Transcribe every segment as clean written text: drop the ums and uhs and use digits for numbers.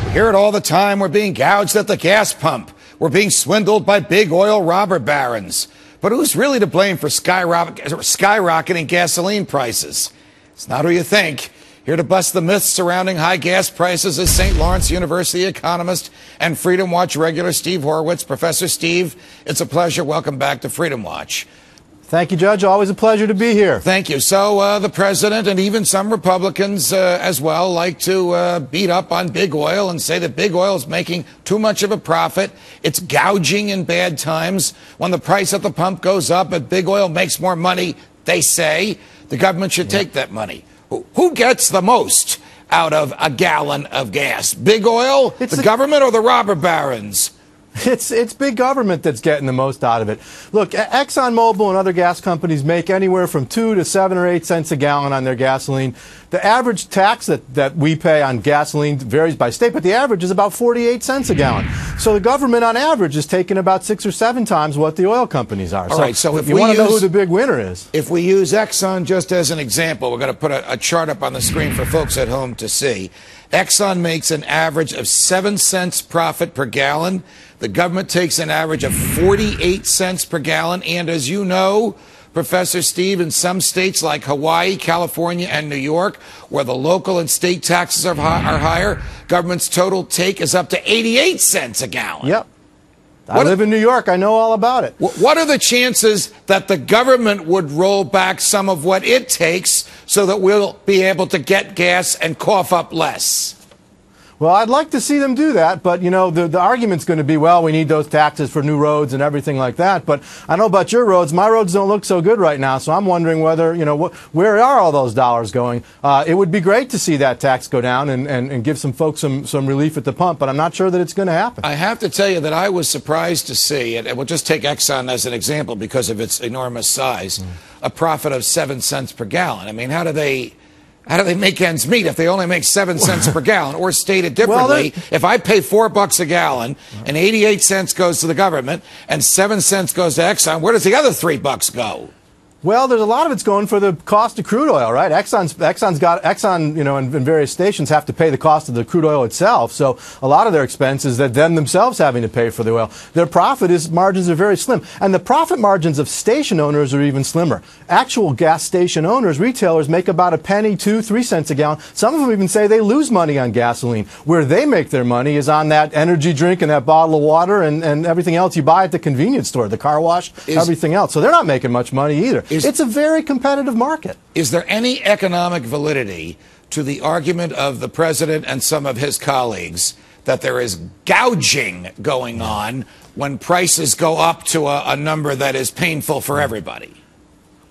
We hear it all the time. We're being gouged at the gas pump. We're being swindled by big oil robber barons. But who's really to blame for skyrocketing gasoline prices? It's not who you think. Here to bust the myths surrounding high gas prices is St. Lawrence University economist and Freedom Watch regular Steve Horwitz. Professor Steve, it's a pleasure. Welcome back to Freedom Watch. Thank you, Judge. Always a pleasure to be here. Thank you. So the president and even some Republicans as well like to beat up on big oil and say that big oil is making too much of a profit. It's gouging in bad times. When the price at the pump goes up and big oil makes more money, they say the government should take that money. Who gets the most out of a gallon of gas? Big oil, the government, or the robber barons? It's big government that's getting the most out of it. Look, ExxonMobil and other gas companies make anywhere from 2 to 7 or 8 cents a gallon on their gasoline. The average tax that we pay on gasoline varies by state, but the average is about 48 cents a gallon. So the government, on average, is taking about 6 or 7 times what the oil companies are. All right, so if you want to know who the big winner is. If we use Exxon just as an example, we're going to put a chart up on the screen for folks at home to see. Exxon makes an average of 7 cents profit per gallon. The government takes an average of 48 cents per gallon. And as you know, Professor Steve, in some states like Hawaii, California, and New York, where the local and state taxes are higher, government's total take is up to 88 cents a gallon. Yep. I live in New York. I know all about it. What are the chances that the government would roll back some of what it takes so that we'll be able to get gas and cough up less? Well, I'd like to see them do that, but, you know, the argument's going to be, well, we need those taxes for new roads and everything like that. But I know about your roads. My roads don't look so good right now, so I'm wondering whether, you know, where are all those dollars going? It would be great to see that tax go down and give some folks some relief at the pump, but I'm not sure that it's going to happen. I have to tell you that I was surprised to see, and we'll just take Exxon as an example because of its enormous size, a profit of 7 cents per gallon. I mean, how do they make ends meet if they only make 7 cents per gallon? Or stated differently, if I pay $4 a gallon and 88 cents goes to the government and 7 cents goes to Exxon, where does the other $3 go? Well, there's a lot of it's going for the cost of crude oil, right? Exxon, you know, and various stations have to pay the cost of the crude oil itself. So a lot of their expense is that them themselves having to pay for the oil. Their margins are very slim. And the profit margins of station owners are even slimmer. Actual gas station owners, retailers, make about a penny, 2, 3 cents a gallon. Some of them even say they lose money on gasoline. Where they make their money is on that energy drink and that bottle of water and everything else you buy at the convenience store, the car wash, everything else. So they're not making much money either. It's a very competitive market. Is there any economic validity to the argument of the president and some of his colleagues that there is gouging going on when prices go up to a number that is painful for everybody?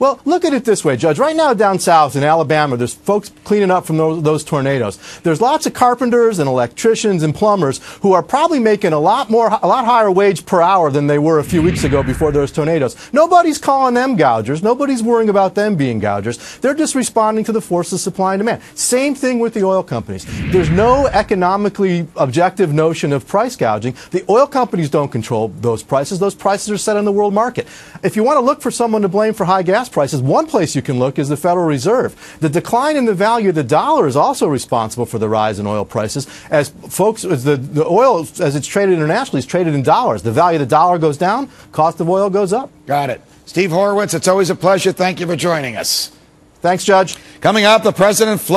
Well, look at it this way, Judge. Right now down south in Alabama, there's folks cleaning up from those tornadoes. There's lots of carpenters and electricians and plumbers who are probably making a lot higher wage per hour than they were a few weeks ago before those tornadoes. Nobody's calling them gougers. Nobody's worrying about them being gougers. They're just responding to the forces of supply and demand. Same thing with the oil companies. There's no economically objective notion of price gouging. The oil companies don't control those prices. Those prices are set on the world market. If you want to look for someone to blame for high gas prices, one place you can look is the Federal Reserve. The decline in the value of the dollar is also responsible for the rise in oil prices. As the oil, as it's traded internationally, is traded in dollars. The value of the dollar goes down, cost of oil goes up. Got it. Steve Horwitz, it's always a pleasure. Thank you for joining us. Thanks, Judge. Coming up, the president floats